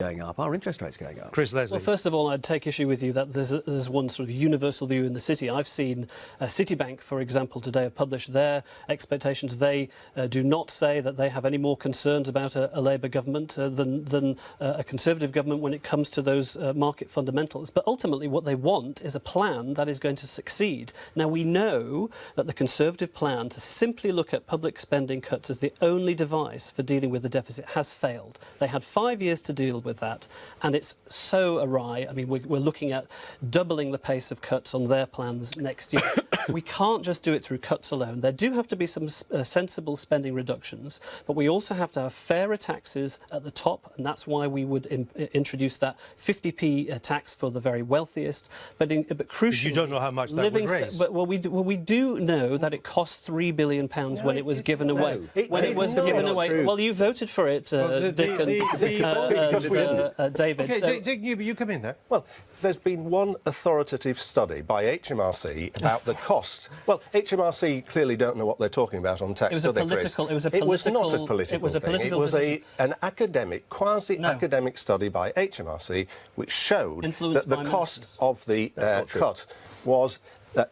going up, our interest rates going up. Chris Leslie. Well, first of all, I'd take issue with you that there's one sort of universal view in the city. I've seen Citibank, for example, today have published their expectations. They do not say that they have any more concerns about a Labour government than a Conservative government when it comes to those market fundamentals. But ultimately, what they want is a plan that is going to succeed. Now, we know that the Conservative plan to simply look at public spending cuts as the only device for dealing with the deficit has failed. They had 5 years to deal with that, and it's so awry. I mean, we're looking at doubling the pace of cuts on their plans next year. We can't just do it through cuts alone. There do have to be some sensible spending reductions, but we also have to have fairer taxes at the top, and that's why we would introduce that 50p tax for the very wealthiest. But crucially, you don't know how much that would raise. We do know that it cost £3 billion when it was given away. Well, you voted for it, Dick and David. Okay, Dick Newby, you come in there. Well, there's been one authoritative study by HMRC about the cost. Well, HMRC clearly don't know what they're talking about on tax. It was a political. It was not a political. It was a political. It was an academic, quasi-academic study by HMRC which showed that the cost of the cut was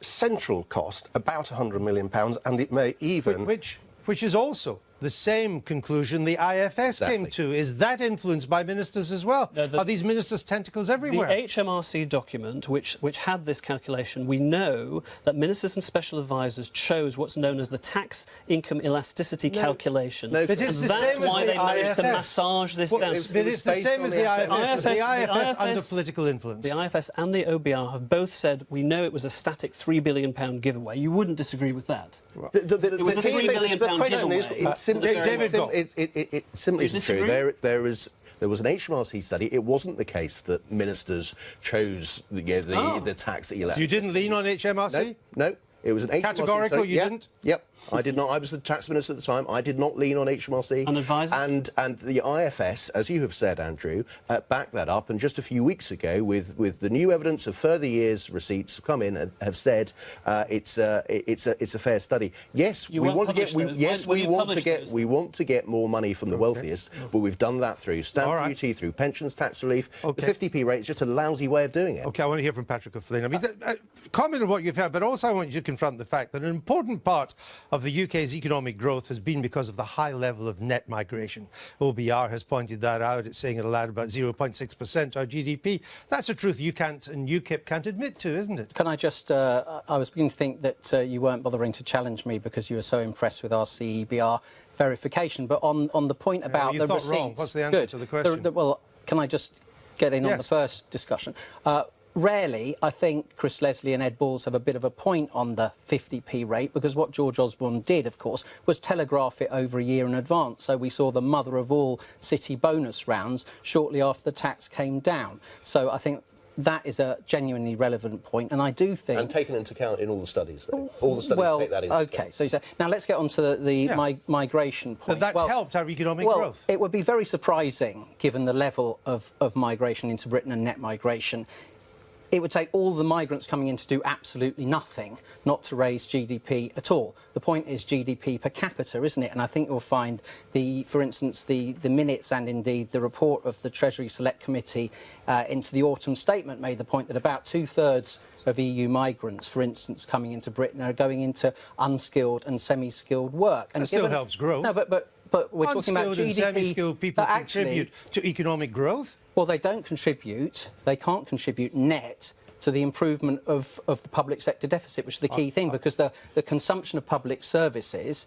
central cost about £100 million, and it may even which is also the same conclusion the IFS came to. Is that influenced by ministers as well? No, are these ministers' tentacles everywhere? The HMRC document, which had this calculation, we know that ministers and special advisers chose what's known as the tax income elasticity calculation. But it's the same as the IFS. That's why they managed to massage this down. But it's the same as the IFS. Is the IFS under political influence? The IFS and the OBR have both said we know it was a static £3 billion giveaway. You wouldn't disagree with that. It was a £3 billion giveaway. It simply isn't true. There was an HMRC study. It wasn't the case that ministers chose the tax elasticity. So you didn't lean on HMRC? No. It was an HMRC categorical. study. You didn't? Yep. I did not. I was the tax minister at the time. I did not lean on HMRC. And advisors? And the IFS, as you have said, Andrew, backed that up. And just a few weeks ago, with the new evidence of further years' receipts have come in and have said it's a fair study. Yes, we want to get more money from the wealthiest, but we've done that through stamp duty, through pensions tax relief. The 50p rate is just a lousy way of doing it. OK, I want to hear from Patrick O'Flynn. I mean, comment on what you've had, but also I want you to confront the fact that an important part of the UK's economic growth has been because of the high level of net migration. OBR has pointed that out. It's saying it allowed about 0.6% our GDP. That's a truth you can't and UKIP can't admit to, isn't it? Can I just... I was beginning to think that you weren't bothering to challenge me because you were so impressed with our CEBR verification. But on the point about the receipts... wrong. What's the answer to the question? Well, can I just get in on the first discussion? Rarely, I think Chris Leslie and Ed Balls have a bit of a point on the 50p rate, because what George Osborne did, of course, was telegraph it over a year in advance. So we saw the mother of all city bonus rounds shortly after the tax came down. So I think that is a genuinely relevant point, and I do think... And taken into account in all the studies, though. All the studies take that into account. OK, so you say... Now, let's get on to the migration point. That's helped our economic growth. It would be very surprising, given the level of migration into Britain and net migration. It would take all the migrants coming in to do absolutely nothing, not to raise GDP at all. The point is GDP per capita, isn't it? And I think you'll find, for instance, the minutes and indeed the report of the Treasury Select Committee into the autumn statement made the point that about 2/3 of EU migrants, for instance, coming into Britain are going into unskilled and semi-skilled work. And that still helps growth. No, but we're talking about GDP... and semi-skilled people contribute to economic growth? Well, they don't contribute. They can't contribute net to the improvement of the public sector deficit, which is the key thing, because the consumption of public services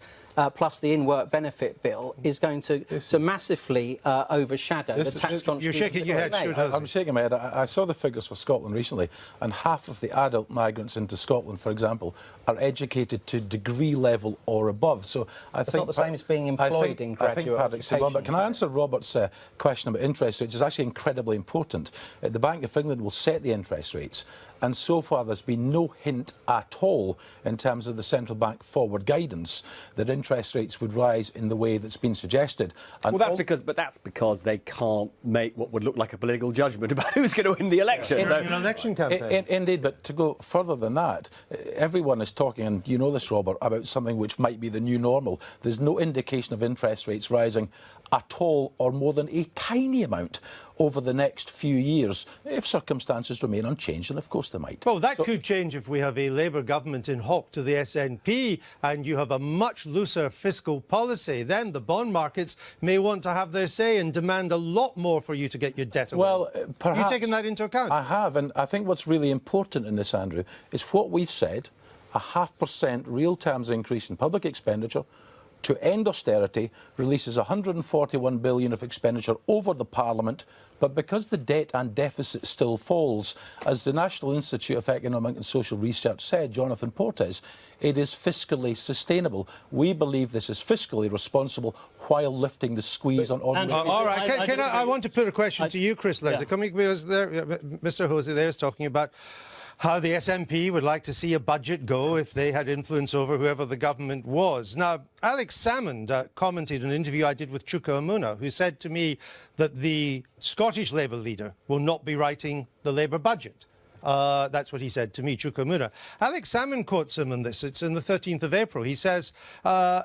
plus the in-work benefit bill is going to massively overshadow the tax contributions. You're shaking your head, Stewart Hosie. I'm shaking my head. I saw the figures for Scotland recently, and half of the adult migrants into Scotland, for example, are educated to degree level or above. So I think it's not the same as being employed in graduate education. But can I answer Robert's question about interest rates? It's actually incredibly important. The Bank of England will set the interest rates, and so far there's been no hint at all in terms of the central bank forward guidance that interest rates would rise in the way that's been suggested. And well, that's because they can't make what would look like a political judgment about who's going to win the election. In an election campaign. Indeed, but to go further than that, everyone is talking, and you know this, Robert, about something which might be the new normal. There's no indication of interest rates rising at all or more than a tiny amount over the next few years, if circumstances remain unchanged, and of course they might. Well, that could change if we have a Labour government in hock to the SNP and you have a much looser fiscal policy. Then the bond markets may want to have their say and demand a lot more for you to get your debt away. Well, perhaps... Have you taken that into account? I have, and I think what's really important in this, Andrew, is what we've said, a 0.5% real terms increase in public expenditure to end austerity releases 141 billion of expenditure over the Parliament, but because the debt and deficit still falls, as the National Institute of Economic and Social Research said, Jonathan Portes, it is fiscally sustainable. We believe this is fiscally responsible while lifting the squeeze on ordinary... all right, I want to put a question to you, Chris Leslie, because Mr Hosie there is talking about how the SNP would like to see a budget go if they had influence over whoever the government was. Now, Alex Salmond commented in an interview I did with Chuka Umunna, who said to me that the Scottish Labour leader will not be writing the Labour budget. That's what he said to me, Chuka Umunna. Alex Salmond quotes him on this. It's in the 13th of April. He says, the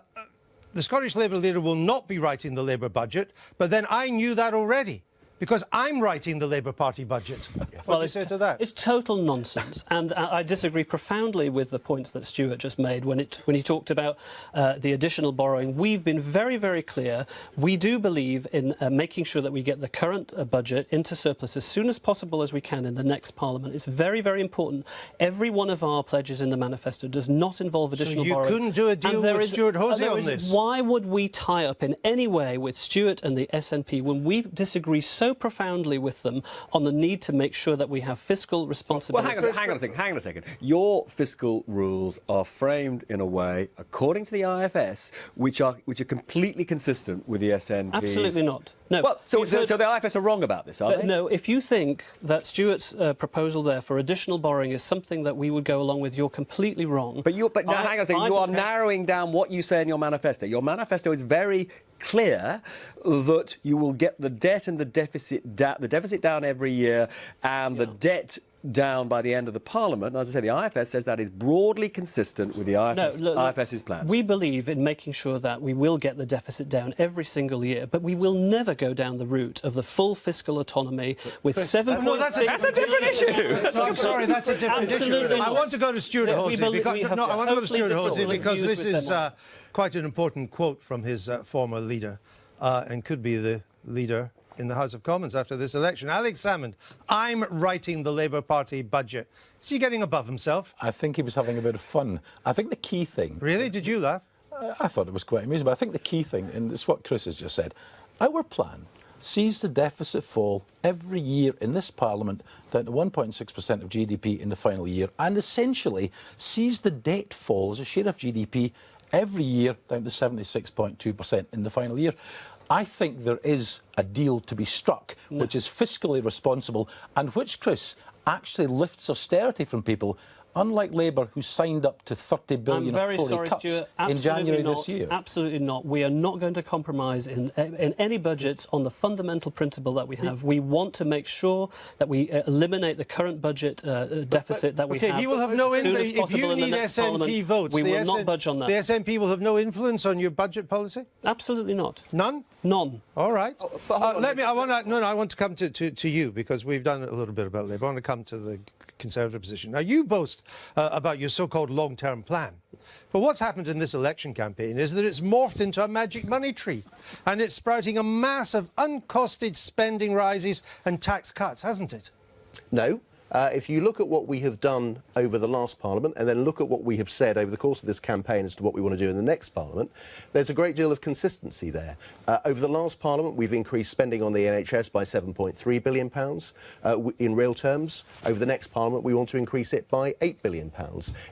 Scottish Labour leader will not be writing the Labour budget, but then I knew that already, because I'm writing the Labour Party budget. What do you say to that? It's total nonsense, and I disagree profoundly with the points that Stewart just made when he talked about the additional borrowing. We've been very, very clear. We do believe in making sure that we get the current budget into surplus as soon as possible as we can in the next Parliament. It's very, very important. Every one of our pledges in the manifesto does not involve additional borrowing. So you couldn't do a deal with Stewart Hosie on this? Why would we tie up in any way with Stewart and the SNP when we disagree so profoundly with them on the need to make sure that we have fiscal responsibility? Well, hang on a second. Your fiscal rules are framed in a way, according to the IFS, which are completely consistent with the SNP. Absolutely not. No. Well, so the IFS are wrong about this, are they? No. If you think that Stewart's proposal there for additional borrowing is something that we would go along with, you're completely wrong. But now, hang on a second. You are narrowing down what you say in your manifesto. Your manifesto is very clear that you will get the debt and the deficit down every year and the debt down by the end of the Parliament. And as I say, the IFS says that is broadly consistent with the IFS's plans. We believe in making sure that we will get the deficit down every single year, but we will never go down the route of the full fiscal autonomy with 7.6... No, that's a different issue. I'm sorry, that's a different issue. I want to go to Stewart Hosie because this is quite an important quote from his former leader and could be the leader in the House of Commons after this election. Alex Salmond, I'm writing the Labour Party budget. Is he getting above himself? I think he was having a bit of fun. I think the key thing... Really? Did you laugh? I thought it was quite amusing, but I think the key thing, and it's what Chris has just said, our plan sees the deficit fall every year in this Parliament down to 1.6% of GDP in the final year, and essentially sees the debt fall as a share of GDP every year down to 76.2% in the final year. I think there is a deal to be struck which is fiscally responsible and which, Chris, actually lifts austerity from people, unlike Labour, who signed up to 30 billion of Tory cuts Stuart, in January this year. Absolutely not. We are not going to compromise in any budgets on the fundamental principle that we have. We want to make sure that we eliminate the current budget deficit that we have. He will have no influence. If you need SNP votes, we will not budge on that. The SNP will have no influence on your budget policy? Absolutely not. None? None. All right. I want to come to you, because we've done a little bit about Labour. I want to come to the Conservative position. Now, you boast about your so-called long-term plan. But what's happened in this election campaign is that it's morphed into a magic money tree, and it's sprouting a mass of uncosted spending rises and tax cuts, hasn't it? No. If you look at what we have done over the last Parliament and then look at what we have said over the course of this campaign as to what we want to do in the next Parliament, there's a great deal of consistency there. Over the last Parliament, we've increased spending on the NHS by £7.3 billion in real terms. Over the next Parliament, we want to increase it by £8 billion.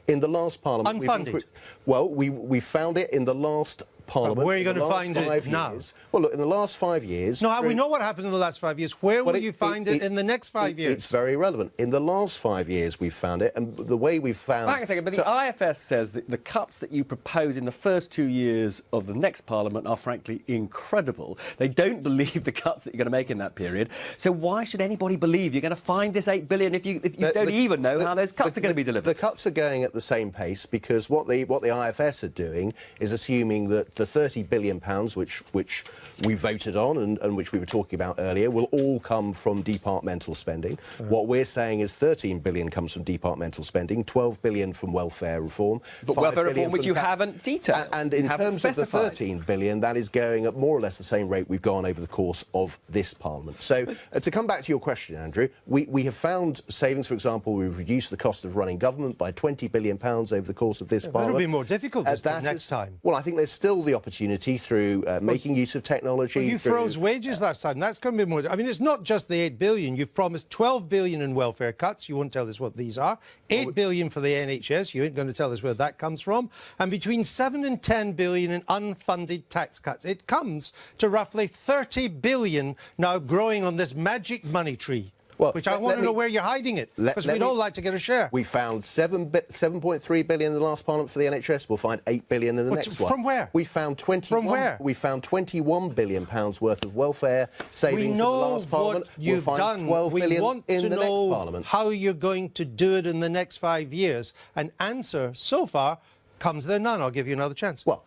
In the last Parliament... Unfunded? We found it in the last Parliament. Where are you going to find it now? Well, look, in the last 5 years... No, we know what happened in the last 5 years. Where will you find it in the next 5 years? It's very relevant. In the last 5 years, we've found it, and the way we've found... Hang on a second, but the IFS says that the cuts that you propose in the first 2 years of the next Parliament are, frankly, incredible. They don't believe the cuts that you're going to make in that period. So why should anybody believe you're going to find this $8 billion if you don't even know how those cuts are going to be delivered? The cuts are going at the same pace because what the IFS are doing is assuming that the £30 billion which we voted on and which we were talking about earlier will all come from departmental spending. What we're saying is 13 billion comes from departmental spending, 12 billion from welfare reform. But welfare reform, which you haven't detailed. And in terms of the 13 billion, that is going at more or less the same rate we've gone over the course of this Parliament. So to come back to your question, Andrew, we have found savings. For example, we've reduced the cost of running government by £20 billion over the course of this Parliament. That'll be more difficult next time. Well, I think there's still the opportunity through making use of technology. Well, you froze wages last time. That's going to be more. I mean, it's not just the 8 billion. You've promised 12 billion in welfare cuts. You won't tell us what these are. 8 billion for the NHS. You ain't going to tell us where that comes from. And between 7 and 10 billion in unfunded tax cuts. It comes to roughly 30 billion now growing on this magic money tree. Well, which I want to know where you're hiding it, because we'd all like to get a share. We found 7.3 billion in the last Parliament for the NHS. We'll find 8 billion in the next one. From where? We found 21. From where? We found 21 billion pounds worth of welfare savings in the last Parliament. You've we'll find done. 12 billion want in to the know next Parliament. How you're going to do it in the next 5 years? An answer so far comes there none. I'll give you another chance. Well,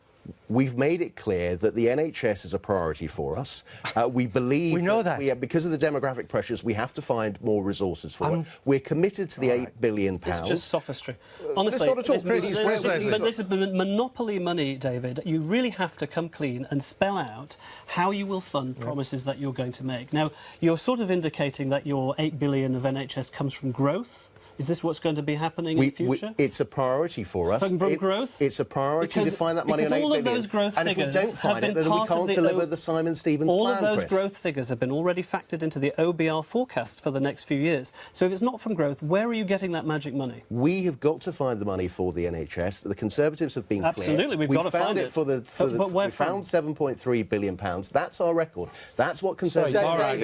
we've made it clear that the NHS is a priority for us. We believe we know that. because of the demographic pressures, we have to find more resources for it. We're committed to the £8 billion. It's just sophistry. Honestly, not at all. but this is monopoly money, David. You really have to come clean and spell out how you will fund promises that you're going to make. Now, you're sort of indicating that your 8 billion of NHS comes from growth. Is this what's going to be happening in the future? It's a priority for us. From growth? It's a priority to find that money on 8 billion. All of those growth and if we don't find it, then we can't deliver the Simon Stevens plan, All of those Chris. growth figures have been already factored into the OBR forecasts for the next few years. So if it's not from growth, where are you getting that magic money? We have got to find the money for the NHS. The Conservatives have been clear. Absolutely, we've got to find it. We found £7.3 billion. That's our record. That's what Conservatives... All right.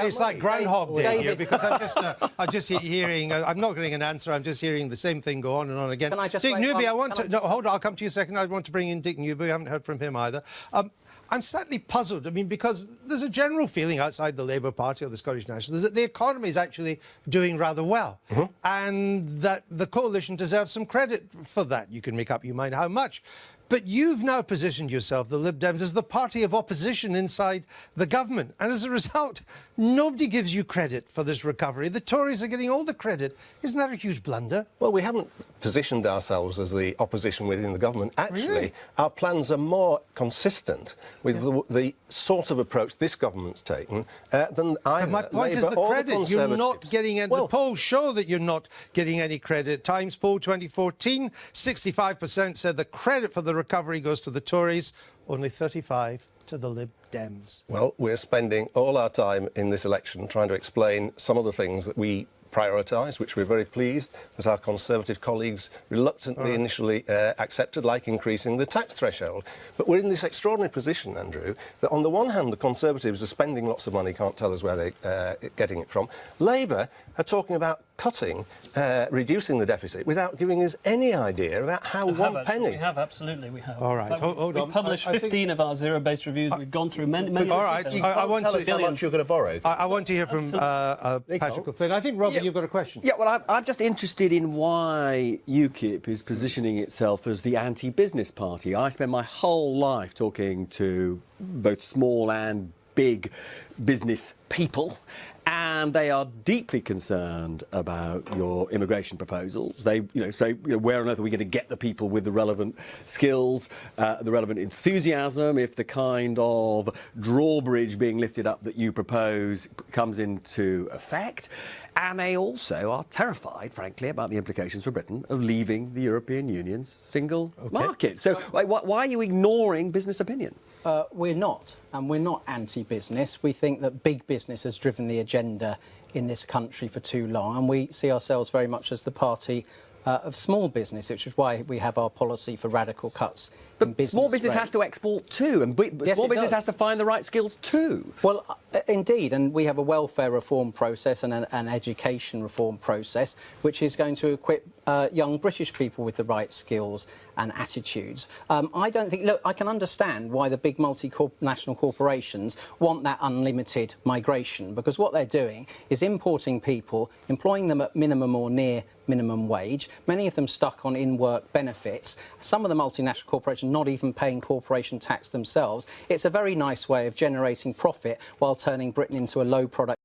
It's like Groundhog Day here, because I'm just hearing... I'm not getting an answer. I'm just hearing the same thing go on and on again. Can I just Dick Newby, hold on, I'll come to you a second. I want to bring in Dick Newby. I haven't heard from him either. I'm slightly puzzled, because there's a general feeling outside the Labour Party or the Scottish Nationalists that the economy is actually doing rather well, and that the coalition deserves some credit for that. You can make up your mind how much. But you've now positioned yourself, the Lib Dems, as the party of opposition inside the government. And as a result, nobody gives you credit for this recovery. The Tories are getting all the credit. Isn't that a huge blunder? Well, we haven't positioned ourselves as the opposition within the government. Actually, really? Our plans are more consistent with the sort of approach this government's taken than either my point Labour is the or credit. the You're not getting any... Well, the polls show that you're not getting any credit. Times poll 2014, 65% said the credit for the recovery goes to the Tories, only 35% to the Lib Dems. Well, we're spending all our time in this election trying to explain some of the things that we prioritise, which we're very pleased that our Conservative colleagues reluctantly initially accepted, like increasing the tax threshold. But we're in this extraordinary position, Andrew, that on the one hand the Conservatives are spending lots of money, can't tell us where they're getting it from. Labour are talking about cutting, reducing the deficit without giving us any idea about how one penny... We have, absolutely, we have. All right, hold on. We've published 15 of our zero-based reviews. We've gone through many all right, I want tell to... us how much you're going to borrow. I want to hear from Patrick Flynn. I think, Robert, you've got a question. Yeah, well, I'm just interested in why UKIP is positioning itself as the anti-business party. I spend my whole life talking to both small and big business people, and they are deeply concerned about your immigration proposals. They, say, where on earth are we going to get the people with the relevant skills, the relevant enthusiasm, if the kind of drawbridge being lifted up that you propose comes into effect? And they also are terrified, frankly, about the implications for Britain of leaving the European Union's single market. So why are you ignoring business opinion? We're not, and we're not anti-business. We think that big business has driven the agenda in this country for too long, and we see ourselves very much as the party of small business, which is why we have our policy for radical cuts in business small business rates. has to export too, and small business has to find the right skills too. Well, indeed, and we have a welfare reform process and an education reform process, which is going to equip young British people with the right skills and attitudes. I don't think... Look, I can understand why the big multinational corporations want that unlimited migration, because what they're doing is importing people, employing them at minimum or near minimum wage, many of them stuck on in-work benefits. Some of the multinational corporations corporation, not even paying corporation tax themselves. It's a very nice way of generating profit while turning Britain into a low product